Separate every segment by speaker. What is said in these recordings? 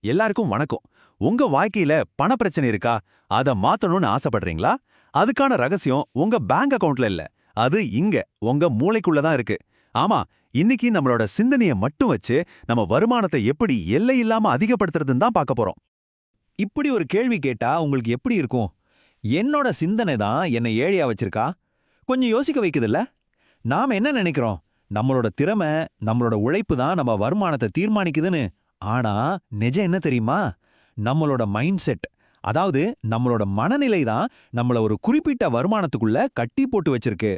Speaker 1: எல்லாருக்கும் வணக்கம். உங்க வாழ்க்கையில பண பிரச்சனை இருக்கா? அத மாத்தணும்னு ஆசைப்படுறீங்களா? அதுக்கான ரகசியம் உங்க பேங்க் அக்கவுண்ட்ல இல்ல. அது இங்க உங்க மூளைக்குள்ள தான் இருக்கு. ஆமா, இன்னைக்கு நம்மளோட சிந்தனைய மட்டும் வச்சு நம்ம வருமானத்தை எப்படி எல்லை இல்லாம அதிகப்படுத்துறதுன்னு தான் பார்க்க போறோம்.
Speaker 2: இப்படி ஒரு கேள்வி கேட்டா உங்களுக்கு எப்படி இருக்கும்? என்னோட சிந்தனை தான் என்னை ஏழையா வச்சிருக்கா? கொஞ்சம் யோசிக்க வைக்குதுல்ல? நாம என்ன நினைக்கிறோம்? நம்மளோட திறமை, நம்மளோட உழைப்பு தான் நம்ம வருமானத்தை தீர்மானிக்குதுன்னு. ஆனா நிஜம் என்ன தெரியுமா? நம்மளோட மைண்ட் செட், அதாவது நம்மளோட மனநிலை தான் நம்மள ஒரு குறிப்பிட்ட வருமானத்துக்குள்ள கட்டி போட்டு வச்சிருக்கு.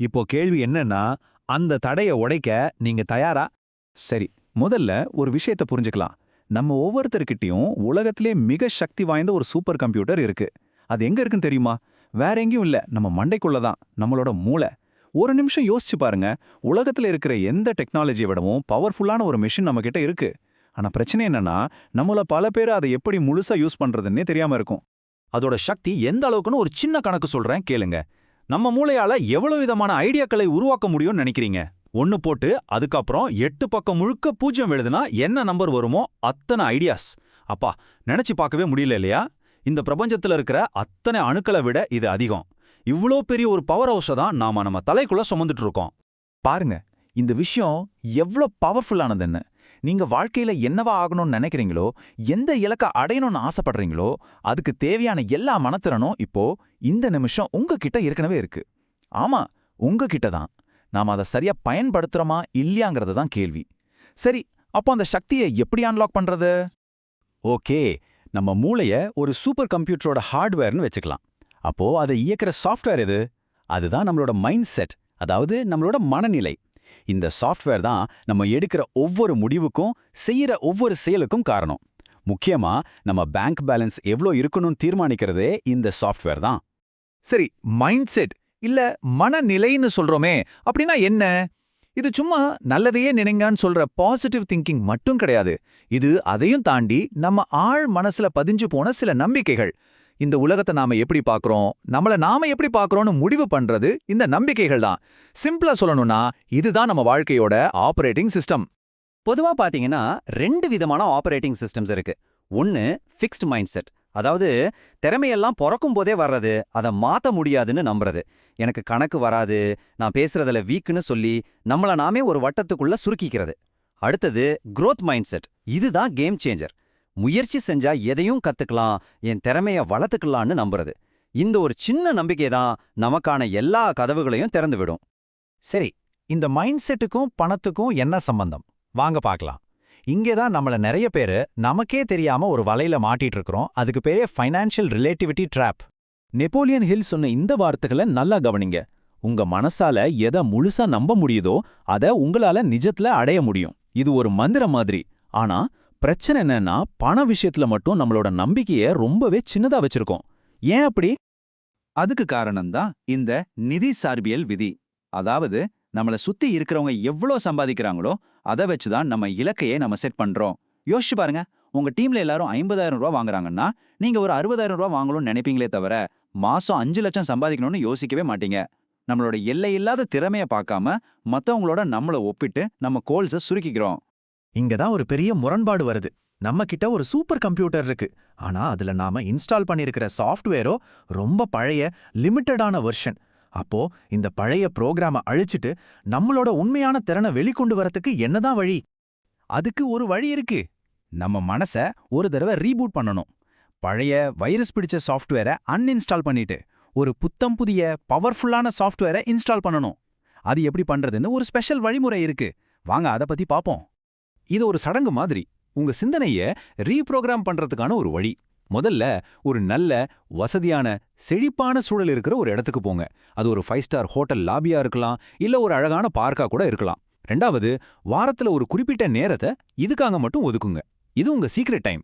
Speaker 2: இப்போ கேள்வி என்னன்னா, அந்த தடைய உடைக்க நீங்க தயாரா?
Speaker 3: சரி, முதல்ல ஒரு விஷயத்தை புரிஞ்சுக்கலாம். நம்ம ஒவ்வொருத்தர்கிட்டயும் உலகத்திலே மிக சக்தி வாய்ந்த ஒரு சூப்பர் கம்ப்யூட்டர் இருக்கு. அது எங்க இருக்குன்னு தெரியுமா? வேற எங்கேயும் இல்ல, நம்ம மண்டைக்குள்ள தான், நம்மளோட மூளை. ஒரு நிமிஷம் யோசிச்சு பாருங்க, உலகத்துல இருக்கிற எந்த டெக்னாலஜியை விடவும் பவர்ஃபுல்லான ஒரு மெஷின் நம்ம கிட்ட இருக்கு. ஆனா பிரச்சனை என்னன்னா, நம்மள பல பேர் அதை எப்படி முழுசா யூஸ் பண்றதுன்னே தெரியாம இருக்கும்.
Speaker 2: அதோட சக்தி எந்த அளவுக்குன்னு ஒரு சின்ன கணக்கு சொல்றேன் கேளுங்க. நம்ம மூளையால எவ்வளவு விதமான ஐடியாக்களை உருவாக்க முடியும்னு நினைக்கிறீங்க? ஒன்னு போட்டு அதுக்கப்புறம் 8 பக்கம் முழுக்க 0 எழுதுனா என்ன நம்பர் வருமோ அத்தனை ஐடியாஸ். அப்பா, நினைச்சு பார்க்கவே முடியல இல்லையா? இந்த பிரபஞ்சத்துல இருக்கிற அத்தனை அணுக்களை விட இது அதிகம். இவ்ளோ பெரிய ஒரு பவர் ஹவுஸை தான் நாம நம்ம தலைக்குள்ள சுமந்துட்டு இருக்கோம்.
Speaker 3: பாருங்க, இந்த விஷயம் எவ்வளோ பவர்ஃபுல்லானதுன்னு. நீங்க வாழ்க்கையில என்னவா ஆகணும்னு நினைக்கிறீங்களோ, எந்த இலக்க அடையணும்னு ஆசைப்படுறீங்களோ, அதுக்கு தேவையான எல்லா மனத்திறனும் இப்போ இந்த நிமிஷம் உங்ககிட்ட ஏற்கனவே இருக்கு. ஆமா, உங்ககிட்ட தான். நாம அதை சரியா பயன்படுத்துறோமா இல்லையாங்கிறது தான் கேள்வி. சரி, அப்போ அந்த சக்தியை எப்படி அன்லாக் பண்றது?
Speaker 1: ஓகே, நம்ம மூளைய ஒரு சூப்பர் கம்ப்யூட்டரோட ஹார்ட்வேர்னு வச்சுக்கலாம். அப்போ அதை இயக்குற சாஃப்ட்வேர் எது? அதுதான் நம்மளோட மைண்ட் செட், அதாவது நம்மளோட மனநிலை. இந்த சாஃப்ட்வேர் தான் நம்ம எடுக்கிற ஒவ்வொரு முடிவுக்கும் செய்யற ஒவ்வொரு செயலுக்கும் காரணம். முக்கியமா நம்ம பேங்க் பேலன்ஸ் எவ்வளோ இருக்கணும்னு தீர்மானிக்கிறதே இந்த சாஃப்ட்வேர் தான்.
Speaker 2: சரி, மைண்ட் செட் இல்ல மனநிலைன்னு சொல்றோமே, அப்படின்னா என்ன? இது சும்மா நல்லதையே நினைங்கன்னு சொல்ற பாசிட்டிவ் திங்கிங் மட்டும் கிடையாது. இது அதையும் தாண்டி நம்ம ஆழ் மனசுல பதிஞ்சு போன சில நம்பிக்கைகள். இந்த உலகத்தை நாம எப்படி பார்க்கறோம், நம்மள நாம எப்படி பார்க்கறோம்னு முடிவு பண்றது இந்த நம்பிக்கைகள் தான். சிம்பிளா சொல்லணும்னா, இதுதான் நம்ம வாழ்க்கையோட ஆபரேட்டிங் சிஸ்டம்.
Speaker 4: பொதுவா பாத்தீங்கன்னா 2 விதமான ஆபரேட்டிங் சிஸ்டம்ஸ் இருக்கு. ஒன்னு ஃபிக்ஸ்ட் மைண்ட் செட், அதாவது திறமையெல்லாம் பிறக்கும் போதே வர்றது, அதை மாத்த முடியாதுன்னு நம்புறது. எனக்கு கணக்கு வராது, நான் பேசுறதுல வீக்குன்னு சொல்லி நம்மள நாமே ஒரு வட்டத்துக்குள்ள சுருக்கிக்கிறது. அடுத்தது growth மைண்ட் செட். இதுதான் கேம் சேஞ்சர். முயற்சி செஞ்சா எதையும் கத்துக்கலாம், என் திறமைய வளர்த்துக்கலான்னு நம்புறது. இந்த ஒரு சின்ன நம்பிக்கை தான் நமக்கான எல்லா கதவுகளையும் திறந்து விடும்.
Speaker 2: சரி, இந்த மைண்ட் செட்டுக்கும் பணத்துக்கும் என்ன சம்பந்தம்? வாங்க பார்க்கலாம். இங்கே தான் நம்மள நிறைய பேரு நமக்கே தெரியாம ஒரு வலையில மாட்டிட்டு இருக்கிறோம். அதுக்கு பேரே financial relativity trap. Napoleon Hill சொன்ன இந்த வார்த்தைகளை நல்லா கவனிங்க. உங்க மனசால எதை முழுசா நம்ப முடியுதோ அதை உங்களால நிஜத்துல அடைய முடியும். இது ஒரு மந்திரம் மாதிரி. ஆனா பிரச்சனை என்னன்னா, பண விஷயத்துல மட்டும் நம்மளோட நம்பிக்கைய ரொம்பவே சின்னதா வச்சிருக்கோம். ஏன் அப்படி?
Speaker 3: அதுக்கு காரணம்தான் இந்த நிதி சார்பியல் விதி. அதாவது, நம்மள சுத்தி இருக்கிறவங்க எவ்வளோ சம்பாதிக்கிறாங்களோ அதை வச்சுதான் நம்ம இலக்கையே நம்ம செட் பண்றோம். யோசிச்சு பாருங்க, உங்க டீம்ல எல்லாரும் 50,000 ரூபா வாங்குறாங்கன்னா நீங்க ஒரு 60,000 ரூபா வாங்கணும்னு நினைப்பீங்களே தவிர மாசம் 5 லட்சம் சம்பாதிக்கணும்னு யோசிக்கவே மாட்டீங்க. நம்மளோட எல்லையில்லாத திறமைய பார்க்காம மத்தவங்களோட நம்மள ஒப்பிட்டு நம்ம கோல்ஸை சுருக்கிக்கிறோம்.
Speaker 2: இங்க தான் ஒரு பெரிய முரண்பாடு வருது. நம்ம கிட்ட ஒரு சூப்பர் கம்ப்யூட்டர் இருக்கு, ஆனா அதுல நாம இன்ஸ்டால் பண்ணியிருக்கிற சாஃப்ட்வேரோ ரொம்ப பழைய லிமிட்டடான வெர்ஷன். அப்போ இந்த பழைய புரோகிராம அழிச்சிட்டு நம்மளோட உண்மையான திறனை வெளிக்கொண்டு வரத்துக்கு என்னதான் வழி? அதுக்கு ஒரு வழி இருக்கு. நம்ம மனச ஒரு தடவை ரீபூட் பண்ணணும். பழைய வைரஸ் பிடிச்ச சாஃப்ட்வேரை அன்இன்ஸ்டால் பண்ணிட்டு ஒரு புத்தம் புதிய பவர்ஃபுல்லான சாஃப்ட்வேரை இன்ஸ்டால் பண்ணணும். அது எப்படி பண்றதுன்னு ஒரு ஸ்பெஷல் வழிமுறை இருக்கு. வாங்க அதை பத்தி பாப்போம்.
Speaker 1: இது ஒரு சடங்கு மாதிரி. உங்க சிந்தனைய ரீப்ரோகிராம் பண்றதுக்கான ஒரு வழி. முதல்ல ஒரு நல்ல வசதியான செழிப்பான சூழல் இருக்கிற ஒரு இடத்துக்கு போங்க. அது ஒரு 5 ஸ்டார் ஹோட்டல் லாபியா இருக்கலாம், இல்ல ஒரு அழகான பார்க்கா கூட இருக்கலாம். ரெண்டாவது, வாரத்துல ஒரு குறிப்பிட்ட நேரத்தை இதுக்காக மட்டும் ஒதுக்குங்க. இது உங்க சீக்ரெட் டைம்.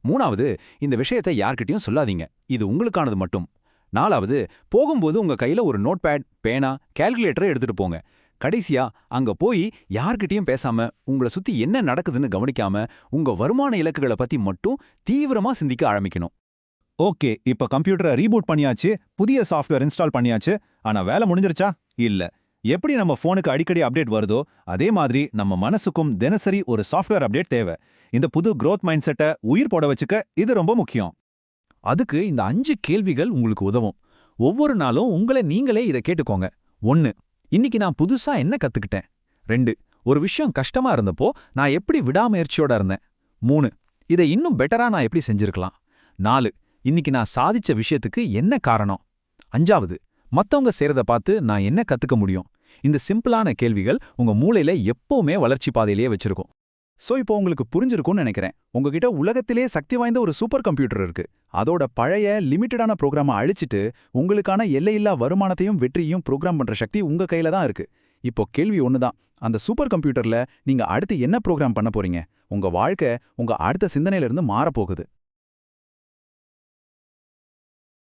Speaker 1: மூணாவது, இந்த விஷயத்தை யார்கிட்டயும் சொல்லாதீங்க, இது உங்களுக்கானது மட்டும். நாலாவது, போகும்போது உங்க கையில ஒரு நோட்பேட், பேனா, கால்குலேட்டரை எடுத்துட்டு போங்க. கடைசியா, அங்க போய் யார்கிட்டயும் பேசாம, உங்களை சுத்தி என்ன நடக்குதுன்னு கவனிக்காம, உங்க வருமான இலக்குகளை பத்தி மட்டும் தீவிரமா சிந்திக்க ஆரம்பிக்கணும்.
Speaker 3: ஓகே, இப்ப கம்ப்யூட்டரை ரீபூட் பண்ணியாச்சு, புதிய சாஃப்ட்வேர் இன்ஸ்டால் பண்ணியாச்சு. ஆனா வேலை முடிஞ்சிருச்சா? இல்ல.
Speaker 1: எப்படி நம்ம ஃபோனுக்கு அடிக்கடி அப்டேட் வருதோ அதே மாதிரி நம்ம மனசுக்கும் தினசரி ஒரு சாஃப்ட்வேர் அப்டேட் தேவை. இந்த புது growth மைண்ட் செட்டை உயிர் போட வச்சுக்க இது ரொம்ப முக்கியம்.
Speaker 5: அதுக்கு இந்த 5 கேள்விகள் உங்களுக்கு உதவும். ஒவ்வொரு நாளும் உங்களை நீங்களே இதை கேட்டுக்கோங்க. 1. இன்னைக்கு நான் புதுசா என்ன கத்துக்கிட்டேன்? 2. ஒரு விஷயம் கஷ்டமா இருந்தப்போ நான் எப்படி விடாமுயற்சியோட இருந்தேன்? 3. இதை இன்னும் பெட்டரா நான் எப்படி செஞ்சிருக்கலாம்? 4. இன்னைக்கு நான் சாதிச்ச விஷயத்துக்கு என்ன காரணம்? 5. மத்தவங்க செய்றத பார்த்து நான் என்ன கத்துக்க முடியும்? இந்த சிம்பிளான கேள்விகள் உங்க மூளையில எப்பவுமே வளர்ச்சி பாதையிலேயே வச்சிருக்கும்.
Speaker 2: சோ இப்போ உங்களுக்கு புரிஞ்சிருக்கும்னு நினைக்கிறேன். உங்ககிட்ட உலகத்திலே சக்தி வாய்ந்த ஒரு சூப்பர் கம்ப்யூட்டர் இருக்கு. அதோட பழைய லிமிட்டடான ப்ரோக்ராமை அழிச்சிட்டு உங்களுக்கான எல்லையில்லா வருமானத்தையும் வெற்றியையும் ப்ரோக்ராம் பண்ற சக்தி உங்க கையில தான் இருக்கு. இப்போ கேள்வி ஒண்ணுதான், அந்த சூப்பர் கம்ப்யூட்டர்ல நீங்க அடுத்து என்ன ப்ரோக்ராம் பண்ண போறீங்க? உங்க வாழ்க்கை உங்க அடுத்த சிந்தனையில இருந்து மாறப்போகுது.